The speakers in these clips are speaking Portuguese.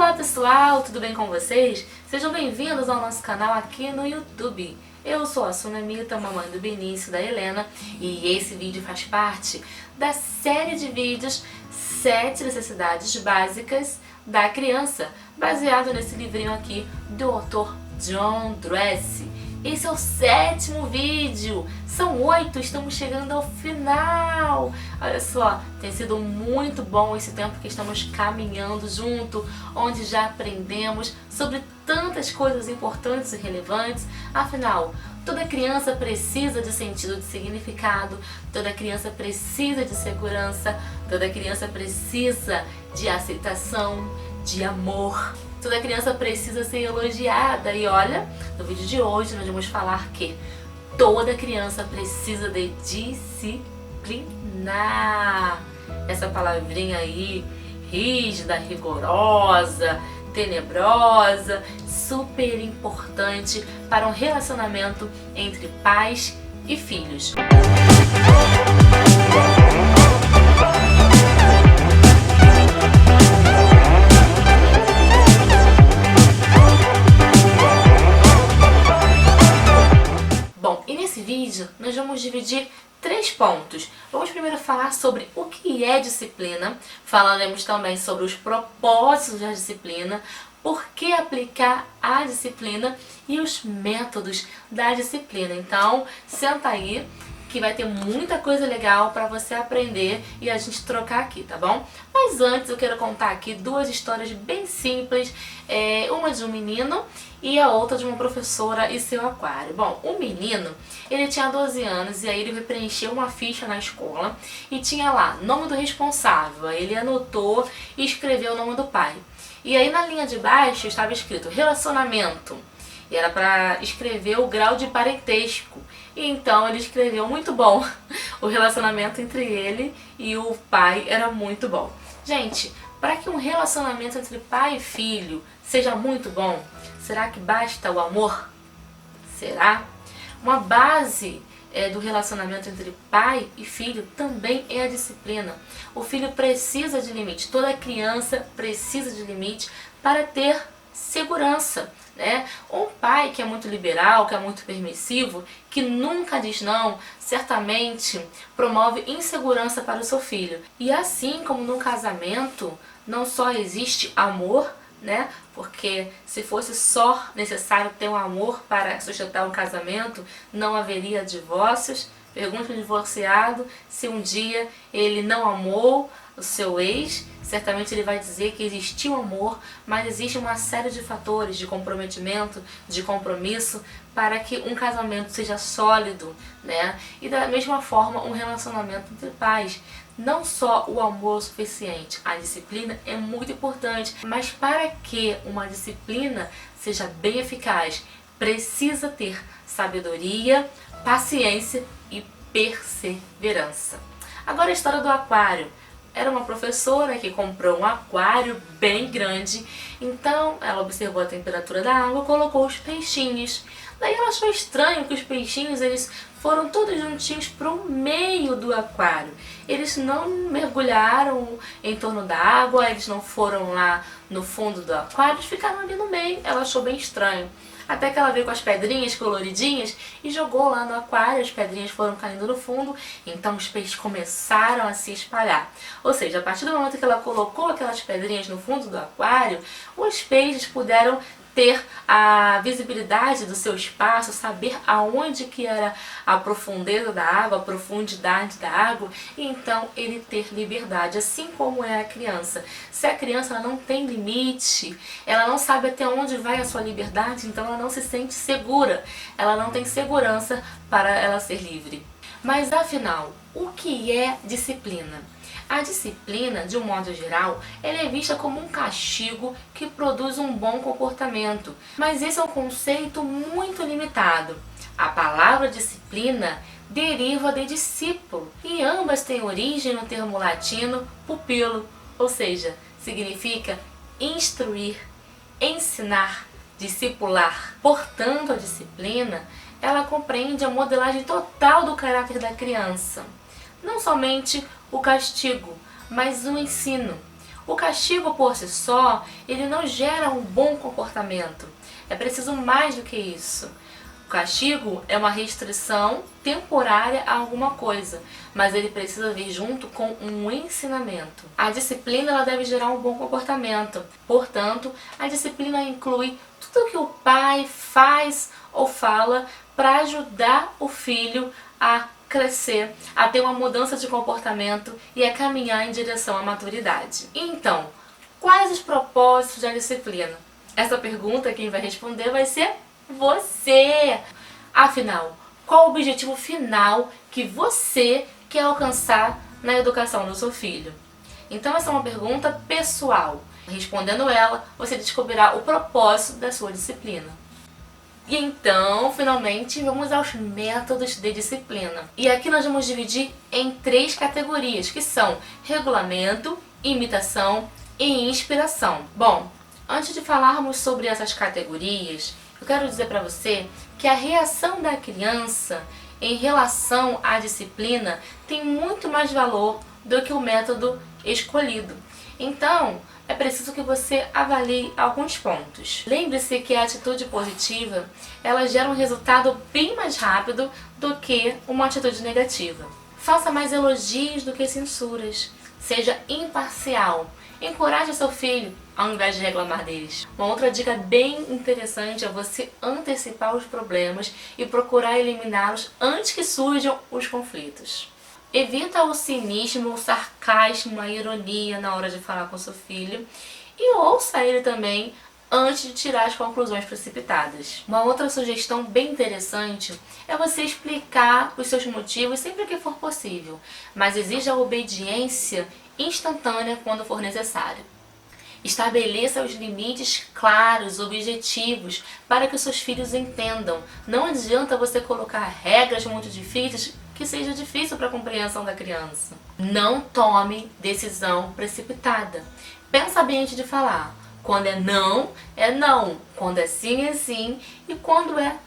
Olá pessoal, tudo bem com vocês? Sejam bem-vindos ao nosso canal aqui no YouTube. Eu sou a Sunamita, mamãe do Benício e da Helena, e esse vídeo faz parte da série de vídeos 7 necessidades básicas da criança, baseado nesse livrinho aqui do autor John Dresser. Esse é o 7º vídeo, são 8, estamos chegando ao final. Olha só, tem sido muito bom esse tempo que estamos caminhando junto, onde já aprendemos sobre tantas coisas importantes e relevantes. Afinal, toda criança precisa de sentido, de significado, toda criança precisa de segurança, toda criança precisa de aceitação, de amor. Toda criança precisa ser elogiada. E olha, no vídeo de hoje nós vamos falar que toda criança precisa de disciplinar. Essa palavrinha aí, rígida, rigorosa, tenebrosa, super importante para um relacionamento entre pais e filhos. Nós vamos dividir 3 pontos. Vamos primeiro falar sobre o que é disciplina, falaremos também sobre os propósitos da disciplina, por que aplicar a disciplina e os métodos da disciplina. Então, senta aí que vai ter muita coisa legal para você aprender e a gente trocar aqui, tá bom? Mas antes eu quero contar aqui 2 histórias bem simples, uma de um menino e a outra de uma professora e seu aquário. Bom, o menino, ele tinha 12 anos e aí ele preencheu uma ficha na escola e tinha lá, nome do responsável, aí ele anotou e escreveu o nome do pai. E aí na linha de baixo estava escrito relacionamento, e era para escrever o grau de parentesco. E então ele escreveu muito bom, o relacionamento entre ele e o pai era muito bom. Gente, para que um relacionamento entre pai e filho seja muito bom, será que basta o amor? Será? Uma base do relacionamento entre pai e filho também é a disciplina. O filho precisa de limite, toda criança precisa de limite para ter segurança, né? Um pai que é muito liberal, que é muito permissivo, que nunca diz não, certamente promove insegurança para o seu filho. E assim como num casamento não só existe amor, né? Porque se fosse só necessário ter um amor para sustentar um casamento, não haveria divórcios. Pergunta o divorciado se um dia ele não amou o seu ex, certamente ele vai dizer que existiu amor, mas existe uma série de fatores de comprometimento, de compromisso, para que um casamento seja sólido, né? E da mesma forma um relacionamento entre pais. Não só o amor é o suficiente, a disciplina é muito importante, mas para que uma disciplina seja bem eficaz, precisa ter sabedoria, paciência e perseverança. Agora a história do aquário. Era uma professora que comprou um aquário bem grande, então ela observou a temperatura da água e colocou os peixinhos. Daí ela achou estranho que os peixinhos eles foram todos juntinhos para o meio do aquário. Eles não mergulharam em torno da água, eles não foram lá no fundo do aquário, eles ficaram ali no meio. Ela achou bem estranho. Até que ela veio com as pedrinhas coloridinhas e jogou lá no aquário, as pedrinhas foram caindo no fundo, então os peixes começaram a se espalhar. Ou seja, a partir do momento que ela colocou aquelas pedrinhas no fundo do aquário, os peixes puderam ter a visibilidade do seu espaço, saber aonde que era a profundeza da água, a profundidade da água, e então ele ter liberdade, assim como é a criança. Se a criança ela não tem limite, ela não sabe até onde vai a sua liberdade, então ela não se sente segura, ela não tem segurança para ela ser livre. Mas afinal, o que é disciplina? A disciplina, de um modo geral, ela é vista como um castigo que produz um bom comportamento. Mas esse é um conceito muito limitado. A palavra disciplina deriva de discípulo, e ambas têm origem no termo latino pupilo, ou seja, significa instruir, ensinar, discipular. Portanto, a disciplina, ela compreende a modelagem total do caráter da criança. Não somente o castigo, mas o ensino. O castigo por si só, ele não gera um bom comportamento. É preciso mais do que isso. O castigo é uma restrição temporária a alguma coisa, mas ele precisa vir junto com um ensinamento. A disciplina ela deve gerar um bom comportamento. Portanto, a disciplina inclui tudo que o pai faz ou fala para ajudar o filho a crescer, a ter uma mudança de comportamento e a caminhar em direção à maturidade. Então, quais os propósitos da disciplina? Essa pergunta quem vai responder vai ser você! Afinal, qual o objetivo final que você quer alcançar na educação do seu filho? Então essa é uma pergunta pessoal. Respondendo ela, você descobrirá o propósito da sua disciplina. E então, finalmente, vamos aos métodos de disciplina. E aqui nós vamos dividir em 3 categorias, que são regulamento, imitação e inspiração. Bom, antes de falarmos sobre essas categorias, eu quero dizer para você que a reação da criança em relação à disciplina tem muito mais valor do que o método escolhido. Então, é preciso que você avalie alguns pontos. Lembre-se que a atitude positiva, ela gera um resultado bem mais rápido do que uma atitude negativa. Faça mais elogios do que censuras. Seja imparcial. Encoraje seu filho ao invés de reclamar deles. Uma outra dica bem interessante é você antecipar os problemas e procurar eliminá-los antes que surjam os conflitos. Evita o cinismo, o sarcasmo, a ironia na hora de falar com seu filho e ouça ele também antes de tirar as conclusões precipitadas. Uma outra sugestão bem interessante é você explicar os seus motivos sempre que for possível, mas exija a obediência instantânea quando for necessário. Estabeleça os limites claros, objetivos, para que os seus filhos entendam. Não adianta você colocar regras muito difíceis que seja difícil para a compreensão da criança. Não tome decisão precipitada. Pensa bem antes de falar. Quando é não, é não. Quando é sim, é sim. E quando é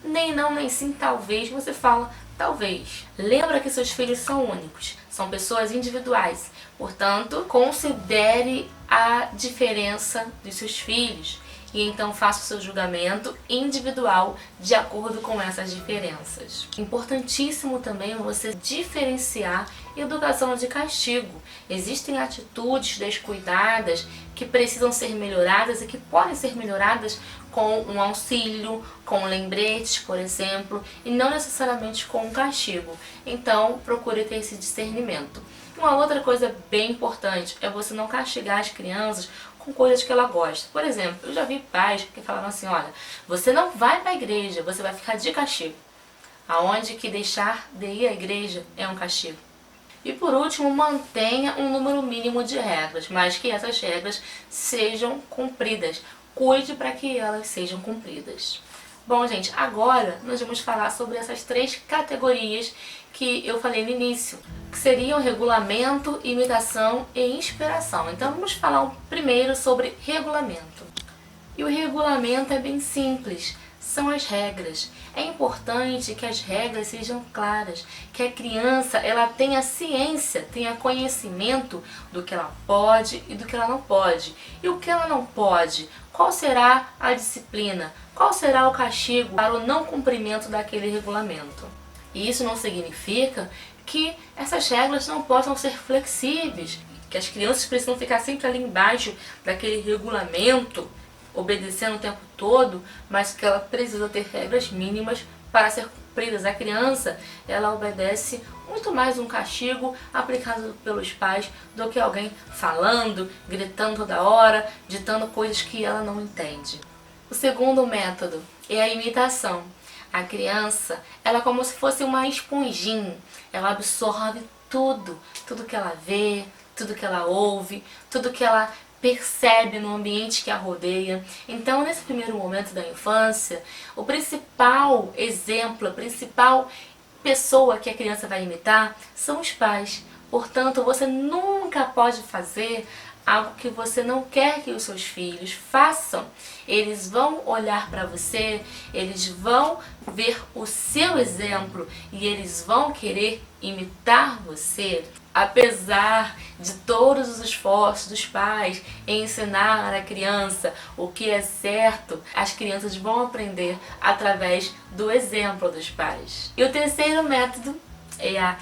nem não, nem sim, talvez, você fala talvez. Lembra que seus filhos são únicos, são pessoas individuais. Portanto, considere a diferença dos seus filhos e então faça o seu julgamento individual de acordo com essas diferenças. Importantíssimo também você diferenciar educação de castigo. Existem atitudes descuidadas que precisam ser melhoradas e que podem ser melhoradas com um auxílio, com lembretes, por exemplo, e não necessariamente com um castigo. Então, procure ter esse discernimento. Uma outra coisa bem importante é você não castigar as crianças com coisas que ela gosta. Por exemplo, eu já vi pais que falavam assim, olha, você não vai para a igreja, você vai ficar de castigo. Aonde que deixar de ir à igreja é um castigo. E por último, mantenha um número mínimo de regras, mas que essas regras sejam cumpridas. Cuide para que elas sejam cumpridas. Bom, gente, agora nós vamos falar sobre essas 3 categorias que eu falei no início, que seriam regulamento, imitação e inspiração. Então vamos falar primeiro sobre regulamento. E o regulamento é bem simples, são as regras. É importante que as regras sejam claras, que a criança ela tenha ciência, tenha conhecimento do que ela pode e do que ela não pode. E o que ela não pode? Qual será a disciplina? Qual será o castigo para o não cumprimento daquele regulamento? E isso não significa que essas regras não possam ser flexíveis, que as crianças precisam ficar sempre ali embaixo daquele regulamento, obedecendo o tempo todo, mas que ela precisa ter regras mínimas para ser cumpridas. A criança, ela obedece muito mais um castigo aplicado pelos pais do que alguém falando, gritando toda hora, ditando coisas que ela não entende. O segundo método é a imitação. A criança, ela é como se fosse uma esponjinha, ela absorve tudo que ela vê, tudo que ela ouve, tudo que ela percebe no ambiente que a rodeia. Então, nesse primeiro momento da infância, o principal exemplo, a principal pessoa que a criança vai imitar são os pais. Portanto, você nunca pode fazer algo que você não quer que os seus filhos façam. Eles vão olhar para você, eles vão ver o seu exemplo e eles vão querer imitar você. Apesar de todos os esforços dos pais em ensinar a criança o que é certo, as crianças vão aprender através do exemplo dos pais. E o terceiro método é a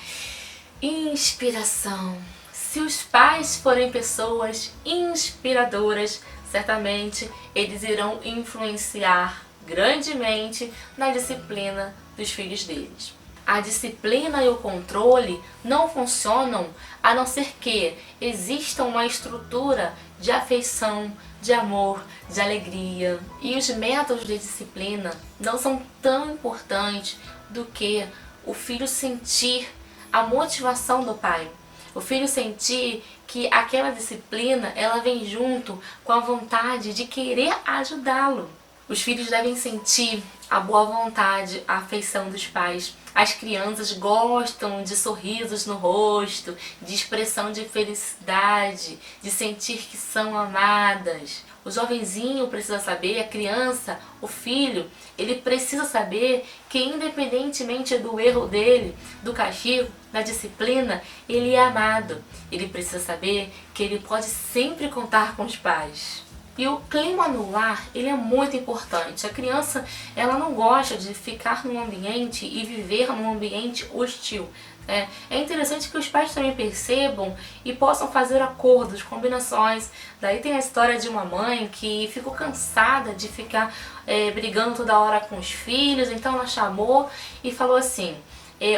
inspiração. Se os pais forem pessoas inspiradoras, certamente eles irão influenciar grandemente na disciplina dos filhos deles. A disciplina e o controle não funcionam a não ser que exista uma estrutura de afeição, de amor, de alegria. E os métodos de disciplina não são tão importantes do que o filho sentir a motivação do pai. O filho sentir que aquela disciplina ela vem junto com a vontade de querer ajudá-lo. Os filhos devem sentir a boa vontade, a afeição dos pais. As crianças gostam de sorrisos no rosto, de expressão de felicidade, de sentir que são amadas. O jovenzinho precisa saber, a criança, o filho, ele precisa saber que independentemente do erro dele, do castigo, da disciplina, ele é amado. Ele precisa saber que ele pode sempre contar com os pais. E o clima no lar, ele é muito importante. A criança, ela não gosta de ficar num ambiente e viver num ambiente hostil. É interessante que os pais também percebam e possam fazer acordos, combinações. Daí tem a história de uma mãe que ficou cansada de ficar brigando toda hora com os filhos, então ela chamou e falou assim: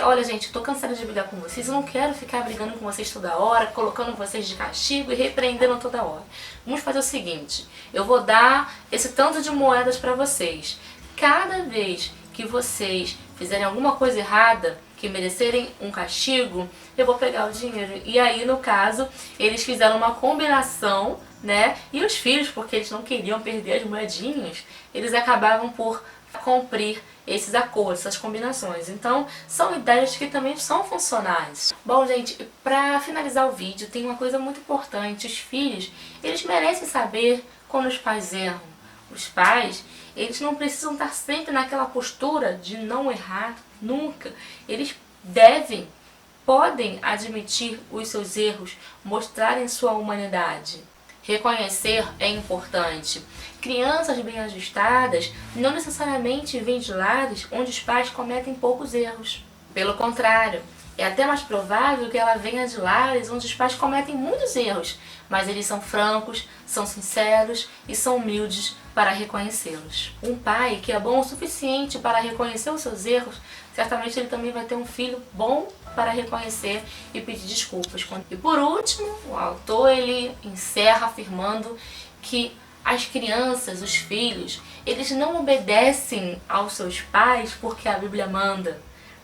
olha gente, eu tô cansada de brigar com vocês, eu não quero ficar brigando com vocês toda hora, colocando vocês de castigo e repreendendo toda hora. Vamos fazer o seguinte, eu vou dar esse tanto de moedas pra vocês. Cada vez que vocês fizerem alguma coisa errada, que merecerem um castigo, eu vou pegar o dinheiro. E aí, no caso, eles fizeram uma combinação, né? E os filhos, porque eles não queriam perder as moedinhas, eles acabavam por cumprir esses acordos, essas combinações. Então, são ideias que também são funcionais. Bom, gente, para finalizar o vídeo, tem uma coisa muito importante. Os filhos, eles merecem saber quando os pais erram. Os pais, eles não precisam estar sempre naquela postura de não errar, nunca. Eles podem admitir os seus erros, mostrarem sua humanidade. Reconhecer é importante. Crianças bem ajustadas não necessariamente vêm de lares onde os pais cometem poucos erros. Pelo contrário, é até mais provável que ela venha de lares onde os pais cometem muitos erros, mas eles são francos, são sinceros e são humildes para reconhecê-los. Um pai que é bom o suficiente para reconhecer os seus erros, certamente ele também vai ter um filho bom para reconhecer e pedir desculpas. E por último, o autor ele encerra afirmando que as crianças, os filhos, eles não obedecem aos seus pais porque a Bíblia manda,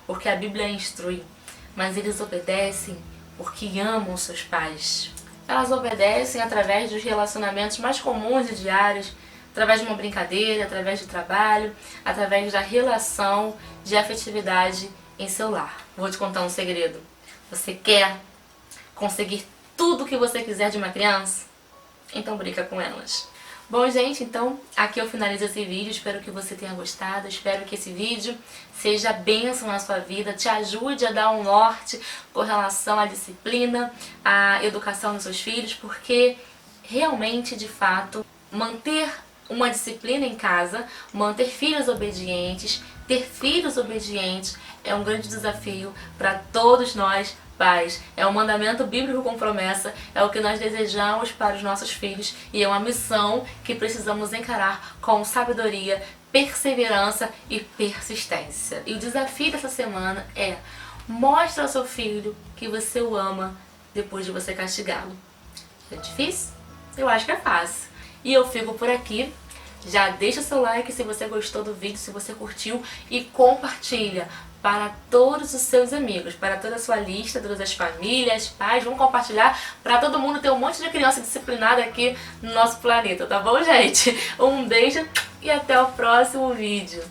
porque a Bíblia instrui, mas eles obedecem porque amam seus pais. Elas obedecem através dos relacionamentos mais comuns e diários, através de uma brincadeira, através do trabalho, através da relação de afetividade em seu lar. Vou te contar um segredo. Você quer conseguir tudo o que você quiser de uma criança? Então brinca com elas. Bom, gente, então aqui eu finalizo esse vídeo. Espero que você tenha gostado. Espero que esse vídeo seja bênção na sua vida, te ajude a dar um norte com relação à disciplina, à educação dos seus filhos, porque realmente, de fato, manter uma disciplina em casa, manter filhos obedientes, ter filhos obedientes é um grande desafio para todos nós pais. É um mandamento bíblico com promessa, é o que nós desejamos para os nossos filhos e é uma missão que precisamos encarar com sabedoria, perseverança e persistência. E o desafio dessa semana é: mostre ao seu filho que você o ama depois de você castigá-lo. É difícil? Eu acho que é fácil. E eu fico por aqui. Já deixa o seu like se você gostou do vídeo, se você curtiu, e compartilha para todos os seus amigos, para toda a sua lista, todas as famílias, pais. Vamos compartilhar para todo mundo ter um monte de criança disciplinada aqui no nosso planeta, tá bom, gente? Um beijo e até o próximo vídeo.